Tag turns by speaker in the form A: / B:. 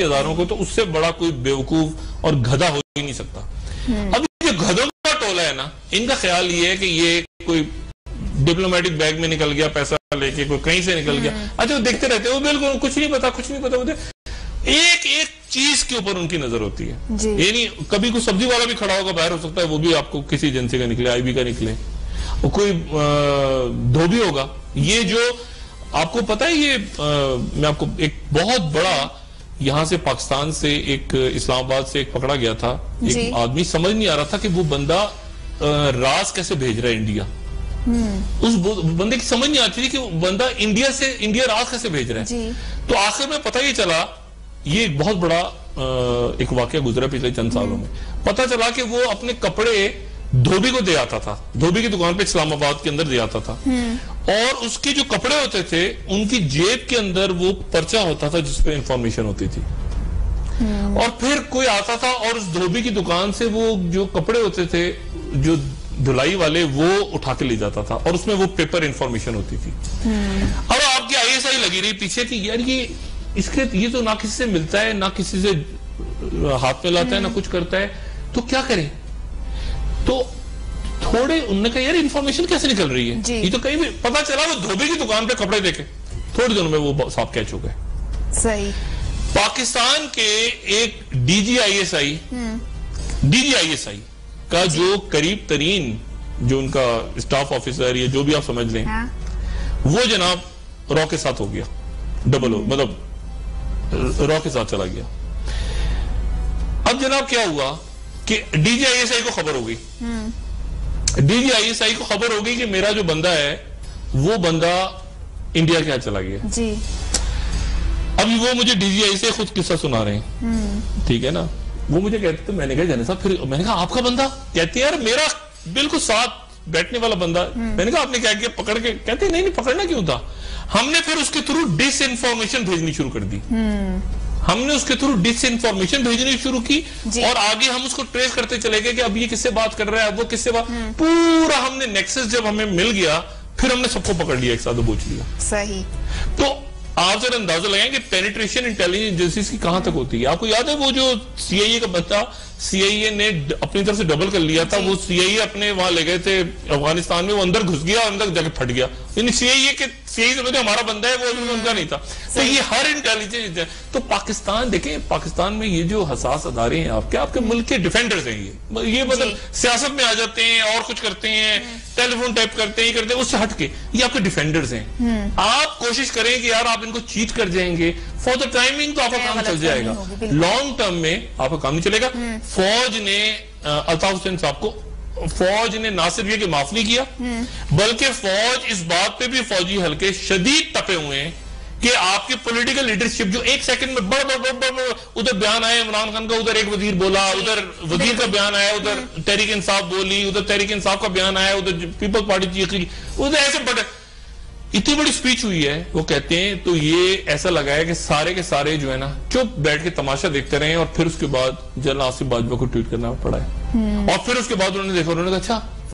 A: हजारों को, तो उससे बड़ा कोई बेवकूफ और गधा हो ही नहीं सकता। अब ये गधों का टोला है ना, इनका ख्याल ये है कि ये कोई डिप्लोमेटिक बैग में निकल गया पैसा लेके, कोई कहीं से निकल गया। अच्छा, वो देखते रहते हैं, वो बिल्कुल कुछ नहीं पता मुझे। एक एक चीज के ऊपर उनकी नजर होती है। ये नहीं, कभी कोई सब्जी वाला भी खड़ा होगा बाहर, हो सकता है वो भी आपको किसी एजेंसी का निकले, आईबी का निकले, कोई धोबी होगा। ये जो आपको पता है, ये मैं आपको एक बहुत बड़ा, यहां से पाकिस्तान से एक इस्लामाबाद से एक पकड़ा गया था एक आदमी, समझ नहीं आ रहा था कि वो बंदा राज कैसे भेज रहा है इंडिया। उस बंदे की समझ नहीं आती थी कि वो बंदा इंडिया राज कैसे भेज रहा है। तो आखिर में पता ही चला, ये एक बहुत बड़ा एक वाकया गुजरा पिछले चंद सालों में। पता चला कि वो अपने कपड़े धोबी को दे आता था, धोबी की दुकान पे इस्लामाबाद के अंदर दे आता था, और उसके जो कपड़े होते थे उनकी जेब के अंदर वो पर्चा होता था जिसपे इंफॉर्मेशन होती थी। और फिर कोई आता था और उस धोबी की दुकान से वो जो कपड़े होते थे जो धुलाई वाले, वो उठा के ले जाता था, और उसमें वो पेपर इंफॉर्मेशन होती थी। और आपकी आईएसआई लगी रही पीछे कि यार ये तो ना किसी से मिलता है, ना किसी से हाथ में लाता है, ना कुछ करता है, तो क्या करें। तो थोड़े उन्होंने कहा यार इन्फॉर्मेशन कैसे निकल रही है, ये तो कहीं भी पता चला। वो धोबी की दुकान पे कपड़े देखे, थोड़े दिनों में वो साहब कैच हो गए।
B: सही।
A: पाकिस्तान के एक डीजीआईएसआई का जो करीब तरीन जो उनका स्टाफ ऑफिसर, या जो भी आप समझ लें, वो जनाब रॉ के साथ हो गया, मतलब रॉ के साथ चला गया। अब जनाब क्या हुआ कि डीजीआईएसआई को खबर हो गई, डीजीआईएसआई को खबर हो गई कि मेरा जो बंदा है वो बंदा इंडिया के यहाँ चला गया जी। अभी वो मुझे डीजीआई से खुद किस्सा सुना रहे हैं, ठीक है ना। वो मुझे कहते, तो मैंने कहा जाने साहब, फिर मैंने कहा आपका बंदा? कहते यार मेरा बिल्कुल साथ बैठने वाला बंदा। मैंने कहा आपने क्या किया, पकड़ के? कहते नहीं पकड़ना क्यों था, हमने फिर उसके थ्रू डिसइंफॉर्मेशन भेजनी शुरू कर दी। हमने उसके थ्रू डिसइंफॉर्मेशन भेजनी शुरू की, और आगे हम उसको ट्रेस करते चले गए कि अब ये किससे बात कर रहा है, वो किससे बात, पूरा हमने नेक्सस जब हमें मिल गया, फिर हमने सबको पकड़ लिया, एक साथ बोझ लिया।
B: सही।
A: तो आप जरा अंदाजा लगाएं कि पेनिट्रेशन इंटेलिजेंस एजेंसीज की कहां तक होती है। आपको याद है वो जो सीआईए का बच्चा, सीआईए ने अपनी तरफ से डबल कर लिया था, वो सीआईए अपने वहां ले गए थे अफगानिस्तान में, वो अंदर घुस गया, अंदर जाके फट गया। सीआईए समझे हमारा बंदा है, वो उनका नहीं था। तो ये हर इंटेलिजेंस, तो पाकिस्तान देखें, पाकिस्तान में ये जो हसास अदारे हैं आपके मुल्क के डिफेंडर्स हैं, ये मतलब सियासत में आ जाते हैं और कुछ करते हैं, टेलीफोन टैप करते हैं, करते हैं, उससे हटके ये आपके डिफेंडर्स हैं। आप कोशिश करें कि यार आप इनको चीट कर जाएंगे, फॉर द टाइमिंग तो आपका काम चल जाएगा, लॉन्ग टर्म में आपका काम नहीं चलेगा। फौज ने अल्ताफ हुसैन साहब को, फौज ने ना सिर्फ ये कि माफ नहीं किया, बल्कि फौज इस बात पे भी फौजी हल्के शदीद तपे हुए हैं कि आपकी पॉलिटिकल लीडरशिप जो एक सेकंड में बड़ उधर बयान आया इमरान खान का, उधर एक वजीर बोला, उधर वजीर का बयान आया, उधर तहरीक इंसाफ बोली, उधर तहरीक इंसाफ का बयान आया, उधर पीपल्स पार्टी चीखी, उधर ऐसे बड़े इतनी बड़ी स्पीच हुई है। वो कहते हैं तो ये ऐसा लगा है कि सारे के सारे जो है ना चुप बैठ के तमाशा देखते रहे, और फिर उसके बाद जनरल आसिफ बाजवा को ट्वीट करना पड़ा है, और फिर उसके बाद उन्होंने देखा, उन्होंने कहा अच्छा